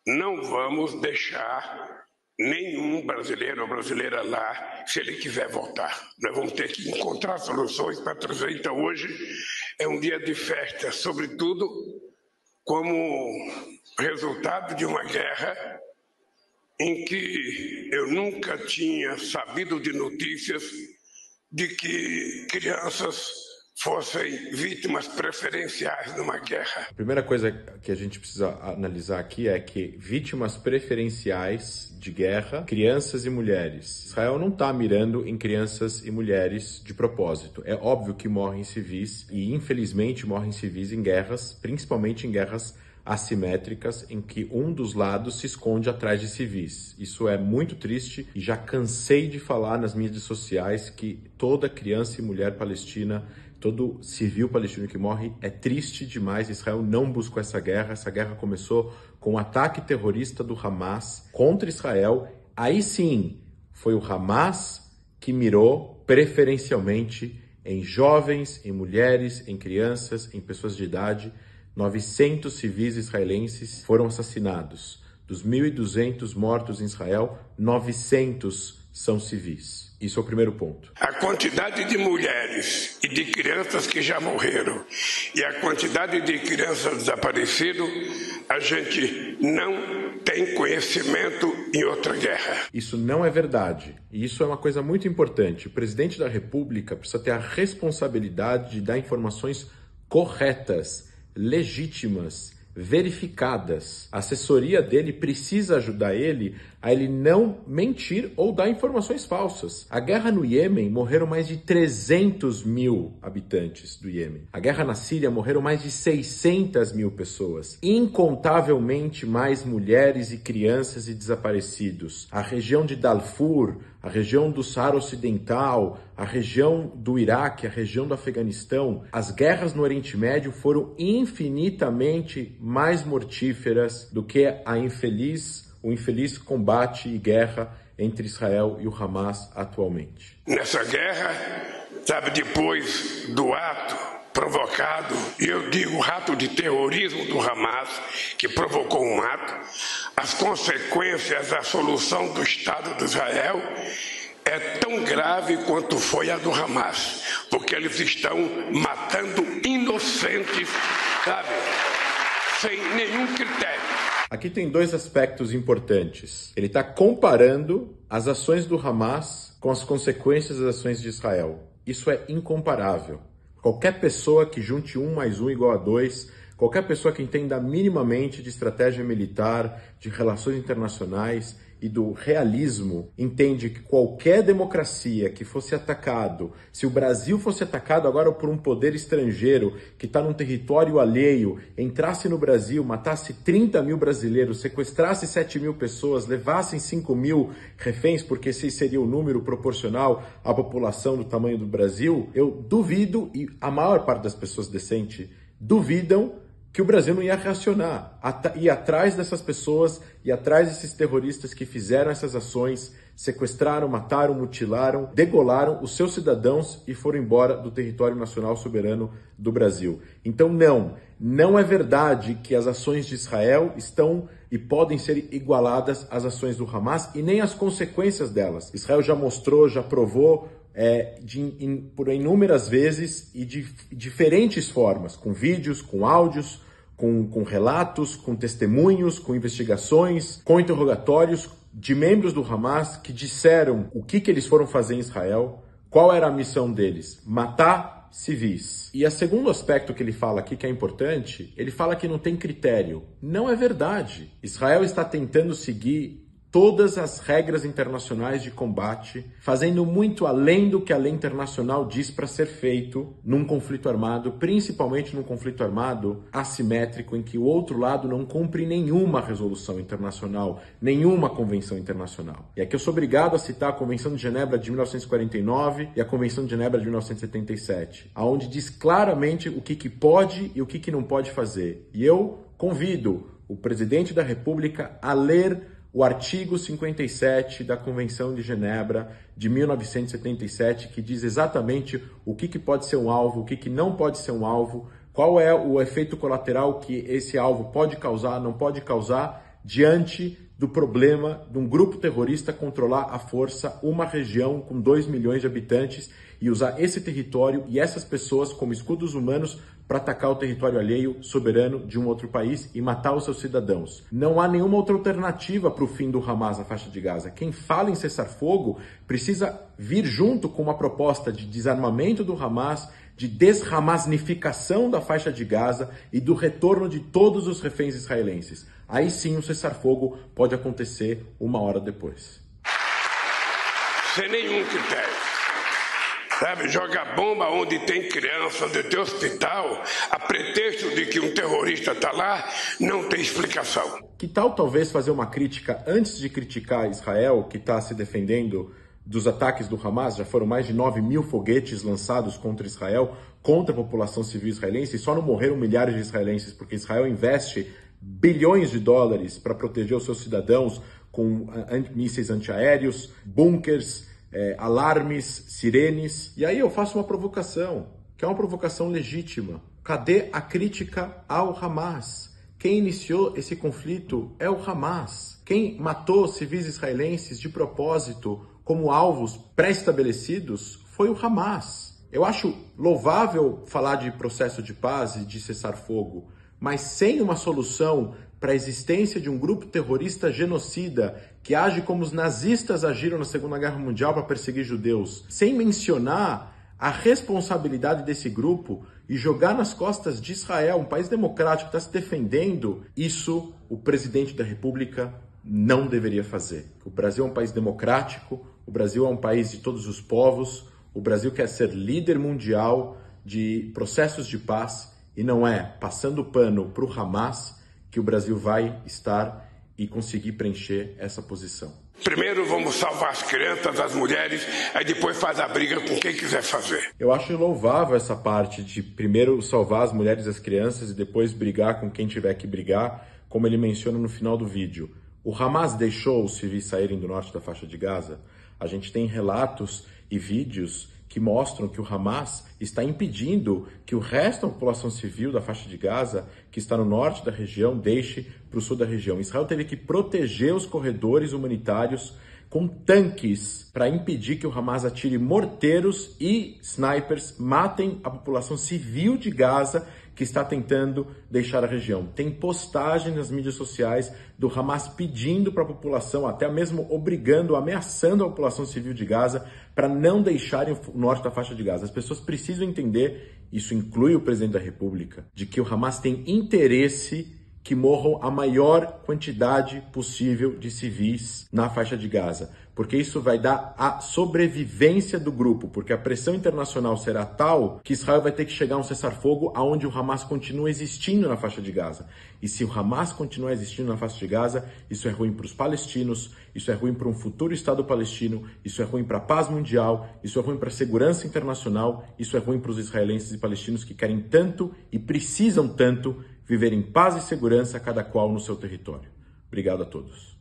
Não vamos deixar nenhum brasileiro ou brasileira lá, se ele quiser voltar. Nós vamos ter que encontrar soluções para trazer. Então, hoje é um dia de festa, sobretudo como resultado de uma guerra em que eu nunca tinha sabido de notícias de que crianças fossem vítimas preferenciais numa guerra. A primeira coisa que a gente precisa analisar aqui é que vítimas preferenciais de guerra, crianças e mulheres. Israel não está mirando em crianças e mulheres de propósito. É óbvio que morrem civis e, infelizmente, morrem civis em guerras, principalmente em guerras assimétricas, em que um dos lados se esconde atrás de civis. Isso é muito triste e já cansei de falar nas mídias sociais que toda criança e mulher palestina, todo civil palestino que morre é triste demais. Israel não buscou essa guerra. Essa guerra começou com o ataque terrorista do Hamas contra Israel. Aí sim, foi o Hamas que mirou preferencialmente em jovens, em mulheres, em crianças, em pessoas de idade. 900 civis israelenses foram assassinados. Dos 1.200 mortos em Israel, 900 são civis. Isso é o primeiro ponto. A quantidade de mulheres e de crianças que já morreram e a quantidade de crianças desaparecidas, a gente não tem conhecimento em outra guerra. Isso não é verdade. E isso é uma coisa muito importante. O presidente da República precisa ter a responsabilidade de dar informações corretas, legítimas, verificadas. A assessoria dele precisa ajudar ele a ele não mentir ou dar informações falsas. A guerra no Iêmen, morreram mais de 300 mil habitantes do Iêmen. A guerra na Síria, morreram mais de 600 mil pessoas. Incontavelmente mais mulheres e crianças e desaparecidos. A região de Darfur, a região do Saara Ocidental, a região do Iraque, a região do Afeganistão, as guerras no Oriente Médio foram infinitamente mais mortíferas do que o infeliz combate e guerra entre Israel e o Hamas atualmente. Nessa guerra, depois do ato provocado, e eu digo ato de terrorismo do Hamas, que provocou um ato, as consequências da solução do Estado de Israel é tão grave quanto foi a do Hamas, porque eles estão matando inocentes, sem nenhum critério. Aqui tem dois aspectos importantes. Ele está comparando as ações do Hamas com as consequências das ações de Israel. Isso é incomparável. Qualquer pessoa que junte 1 mais 1 igual a 2, qualquer pessoa que entenda minimamente de estratégia militar, de relações internacionais e do realismo, entende que qualquer democracia que fosse atacado, se o Brasil fosse atacado agora por um poder estrangeiro que está num território alheio, entrasse no Brasil, matasse 30 mil brasileiros, sequestrasse 7 mil pessoas, levassem 5 mil reféns, porque esse seria o número proporcional à população do tamanho do Brasil, eu duvido, e a maior parte das pessoas decentes duvidam, que o Brasil não ia reacionar, ir atrás dessas pessoas, ir atrás desses terroristas que fizeram essas ações, sequestraram, mataram, mutilaram, degolaram os seus cidadãos e foram embora do território nacional soberano do Brasil. Então não é verdade que as ações de Israel estão e podem ser igualadas às ações do Hamas e nem as consequências delas. Israel já mostrou, já provou, por inúmeras vezes e de diferentes formas, com vídeos, com áudios, com relatos, com testemunhos, com investigações, com interrogatórios de membros do Hamas que disseram o que eles foram fazer em Israel, qual era a missão deles, matar civis. E o segundo aspecto que ele fala aqui, que é importante, ele fala que não tem critério. Não é verdade. Israel está tentando seguir todas as regras internacionais de combate, fazendo muito além do que a lei internacional diz para ser feito num conflito armado, principalmente num conflito armado assimétrico, em que o outro lado não cumpre nenhuma resolução internacional, nenhuma convenção internacional. E aqui eu sou obrigado a citar a Convenção de Genebra de 1949 e a Convenção de Genebra de 1977, onde diz claramente o que pode e o que não pode fazer. E eu convido o presidente da República a ler o artigo 57 da Convenção de Genebra de 1977, que diz exatamente o que pode ser um alvo, o que não pode ser um alvo, qual é o efeito colateral que esse alvo pode causar, não pode causar, diante do problema de um grupo terrorista controlar à força uma região com 2 milhões de habitantes e usar esse território e essas pessoas como escudos humanos para atacar o território alheio, soberano de um outro país e matar os seus cidadãos. Não há nenhuma outra alternativa para o fim do Hamas na faixa de Gaza. Quem fala em cessar-fogo precisa vir junto com uma proposta de desarmamento do Hamas, de deshamasnificação da faixa de Gaza e do retorno de todos os reféns israelenses. Aí sim o cessar-fogo pode acontecer 1 hora depois. Sem nenhum critério. Sabe, joga bomba onde tem criança, onde tem hospital, a pretexto de que um terrorista está lá, não tem explicação. Que tal talvez fazer uma crítica antes de criticar Israel, que está se defendendo dos ataques do Hamas? Já foram mais de 9 mil foguetes lançados contra Israel, contra a população civil israelense, e só não morreram milhares de israelenses, porque Israel investe bilhões de dólares para proteger os seus cidadãos com mísseis antiaéreos, bunkers, alarmes, sirenes. E aí eu faço uma provocação, que é uma provocação legítima. Cadê a crítica ao Hamas? Quem iniciou esse conflito é o Hamas. Quem matou civis israelenses de propósito como alvos pré-estabelecidos foi o Hamas. Eu acho louvável falar de processo de paz e de cessar-fogo, mas sem uma solução para a existência de um grupo terrorista genocida que age como os nazistas agiram na Segunda Guerra Mundial para perseguir judeus, sem mencionar a responsabilidade desse grupo e jogar nas costas de Israel, um país democrático que está se defendendo, isso o presidente da República não deveria fazer. O Brasil é um país democrático, o Brasil é um país de todos os povos, o Brasil quer ser líder mundial de processos de paz e não é passando pano para o Hamas que o Brasil vai estar e conseguir preencher essa posição. Primeiro vamos salvar as crianças, as mulheres, aí depois faz a briga com quem quiser fazer. Eu acho louvável essa parte de primeiro salvar as mulheres e as crianças e depois brigar com quem tiver que brigar, como ele menciona no final do vídeo. O Hamas deixou os civis saírem do norte da faixa de Gaza? A gente tem relatos e vídeos que mostram que o Hamas está impedindo que o resto da população civil da faixa de Gaza, que está no norte da região, deixe para o sul da região. Israel teve que proteger os corredores humanitários com tanques para impedir que o Hamas atire morteiros e snipers, matem a população civil de Gaza que está tentando deixar a região. Tem postagens nas mídias sociais do Hamas pedindo para a população, até mesmo obrigando, ameaçando a população civil de Gaza para não deixarem o norte da faixa de Gaza. As pessoas precisam entender, isso inclui o presidente da República, de que o Hamas tem interesse que morram a maior quantidade possível de civis na faixa de Gaza, porque isso vai dar a sobrevivência do grupo, porque a pressão internacional será tal que Israel vai ter que chegar a um cessar-fogo aonde o Hamas continua existindo na faixa de Gaza. E se o Hamas continuar existindo na faixa de Gaza, isso é ruim para os palestinos, isso é ruim para um futuro Estado palestino, isso é ruim para a paz mundial, isso é ruim para a segurança internacional, isso é ruim para os israelenses e palestinos que querem tanto e precisam tanto viver em paz e segurança, cada qual no seu território. Obrigado a todos.